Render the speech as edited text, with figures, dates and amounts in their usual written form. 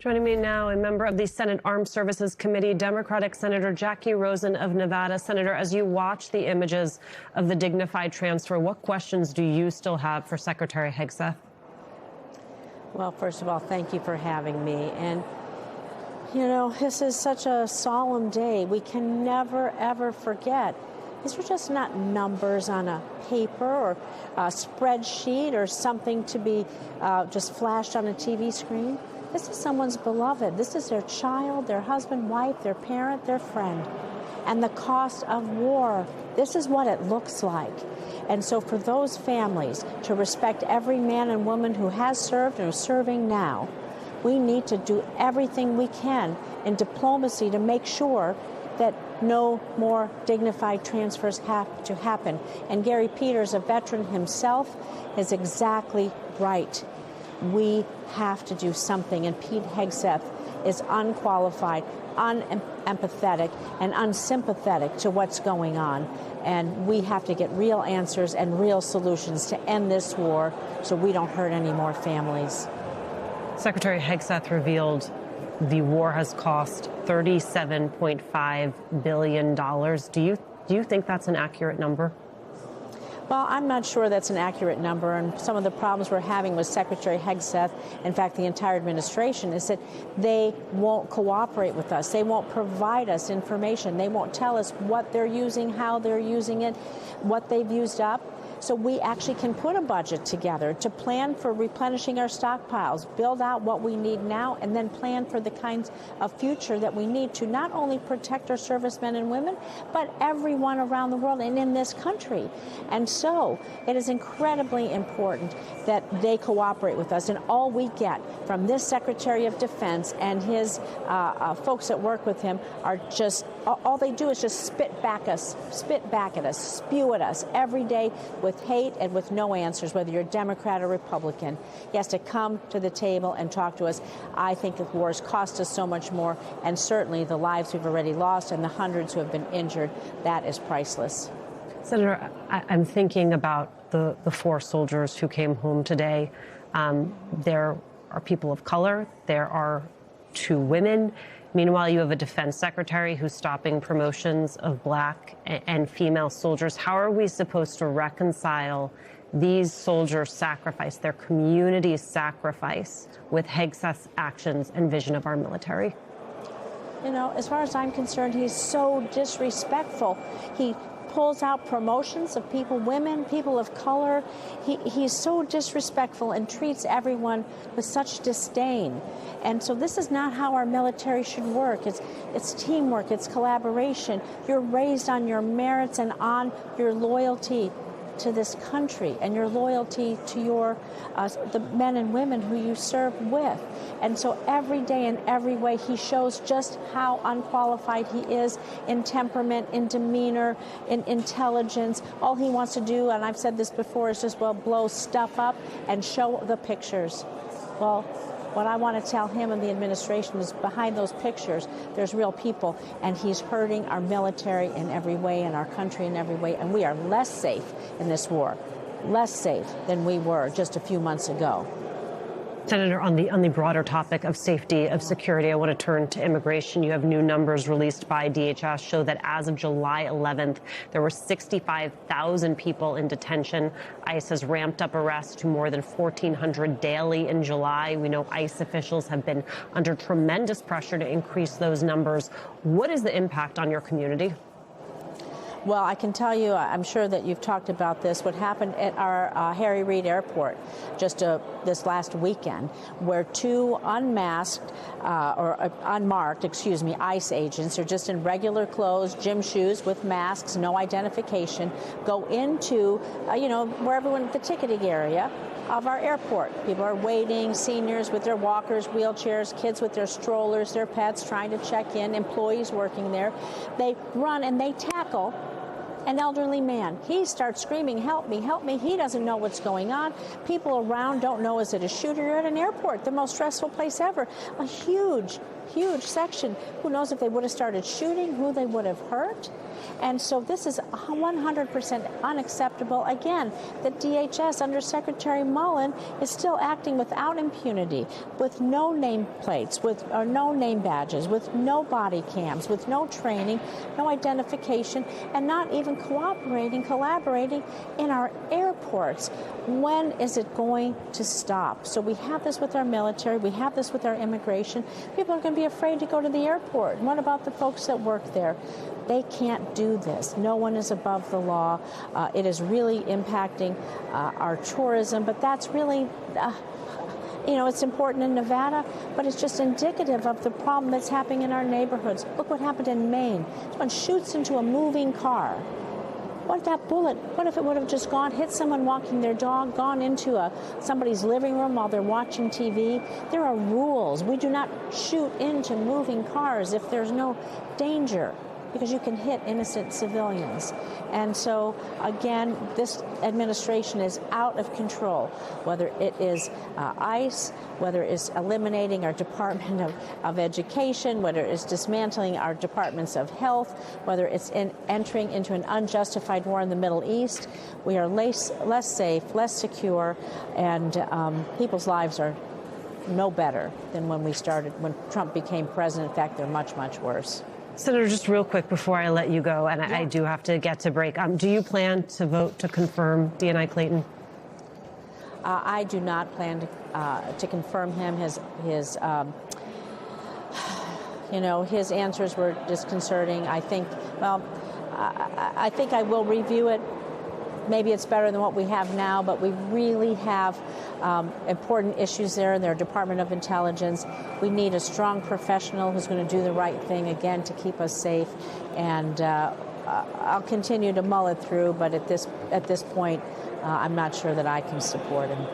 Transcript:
Joining me now, a member of the Senate Armed Services Committee, Democratic Senator Jackie Rosen of Nevada. Senator, as you watch the images of the dignified transfer, what questions do you still have for Secretary Hegseth? Well, first of all, thank you for having me. And, you know, this is such a solemn day. We can never, ever forget. These are just not numbers on a paper or a spreadsheet or something to be just flashed on a TV screen. This is someone's beloved. This is their child, their husband, wife, their parent, their friend. And the cost of war, this is what it looks like. And so for those families to respect every man and woman who has served and is serving now, we need to do everything we can in diplomacy to make sure that no more dignified transfers have to happen. And Gary Peters, a veteran himself, is exactly right. We have to do something, and Pete Hegseth is unqualified, unempathetic, and unsympathetic to what's going on. And we have to get real answers and real solutions to end this war so we don't hurt any more families. Secretary Hegseth revealed the war has cost $37.5 billion. Do you think that's an accurate number? Well, I'm not sure that's an accurate number, and some of the problems we're having with Secretary Hegseth, in fact, the entire administration, is that they won't cooperate with us. They won't provide us information. They won't tell us what they're using, how they're using it, what they've used up. So we actually can put a budget together to plan for replenishing our stockpiles, build out what we need now, and then plan for the kinds of future that we need to not only protect our servicemen and women, but everyone around the world and in this country. And so it is incredibly important that they cooperate with us. And all we get from this Secretary of Defense and his folks that work with him are just, all they do is just spit back at us, spew at us every day with hate and with no answers, whether you're Democrat or Republican. He has to come to the table and talk to us. I think the war has cost us so much more, and certainly the lives we've already lost and the hundreds who have been injured, that is priceless. Senator, I'm thinking about the 4 soldiers who came home today. There are people of color. There are 2 women. Meanwhile, you have a defense secretary who's stopping promotions of black and female soldiers. How are we supposed to reconcile these soldiers' sacrifice, their community's sacrifice, with Hegseth's actions and vision of our military? You know, as far as I'm concerned, he's so disrespectful. He pulls out promotions of people, women, people of color. He's so disrespectful and treats everyone with such disdain. And so this is not how our military should work. It's teamwork, it's collaboration. You're raised on your merits and on your loyalty to this country and your loyalty to your the men and women who you serve with. And so every day in every way he shows just how unqualified he is in temperament, in demeanor, in intelligence. All he wants to do, and I've said this before, is just, well, blow stuff up and show the pictures. Well, what I want to tell him and the administration is behind those pictures, there's real people, and he's hurting our military in every way and our country in every way, and we are less safe in this war, less safe than we were just a few months ago. Senator, on the broader topic of safety, of security, I want to turn to immigration. You have new numbers released by DHS show that as of July 11th, there were 65,000 people in detention. ICE has ramped up arrests to more than 1,400 daily in July. We know ICE officials have been under tremendous pressure to increase those numbers. What is the impact on your community? Well, I can tell you, I'm sure that you've talked about this, what happened at our Harry Reid Airport just this last weekend, where 2 unmarked, ICE agents, are just in regular clothes, gym shoes with masks, no identification, go into, where everyone, the ticketing area of our airport. People are waiting, seniors with their walkers, wheelchairs, kids with their strollers, their pets trying to check in, employees working there. They run and they tackle an elderly man. He starts screaming, help me, help me. He doesn't know what's going on. People around don't know, is it a shooter? You're at an airport, the most stressful place ever. A huge huge section. Who knows if they would have started shooting, who they would have hurt? And so this is 100% unacceptable. Again, the DHS under Secretary Mullen is still acting without impunity, with no name plates, or no name badges, with no body cams, with no training, no identification, and not even collaborating in our airports. When is it going to stop? So we have this with our military, we have this with our immigration. People are going to be afraid to go to the airport. What about the folks that work there? They can't do this. No one is above the law. It is really impacting our tourism, but that's really, it's important in Nevada, but it's just indicative of the problem that's happening in our neighborhoods. Look what happened in Maine. Someone shoots into a moving car. What if that bullet, what if it would have just hit someone walking their dog, gone into somebody's living room while they're watching TV? There are rules. We do not shoot into moving cars if there's no danger, because you can hit innocent civilians. And so, again, this administration is out of control, whether it is ICE, whether it's eliminating our Department of Education, whether it's dismantling our departments of health, whether it's entering into an unjustified war in the Middle East. We are less safe, less secure, and people's lives are no better than when Trump became president. In fact, they're much, much worse. Senator, just real quick before I let you go, and I do have to get to break. Do you plan to vote to confirm DeAnni Clayton? I do not plan to confirm him. His answers were disconcerting. I think I will review it. Maybe it's better than what we have now, but we really have important issues there in their Department of Intelligence. We need a strong professional who's going to do the right thing, again, to keep us safe. And I'll continue to mull it through, but at this point, I'm not sure that I can support him.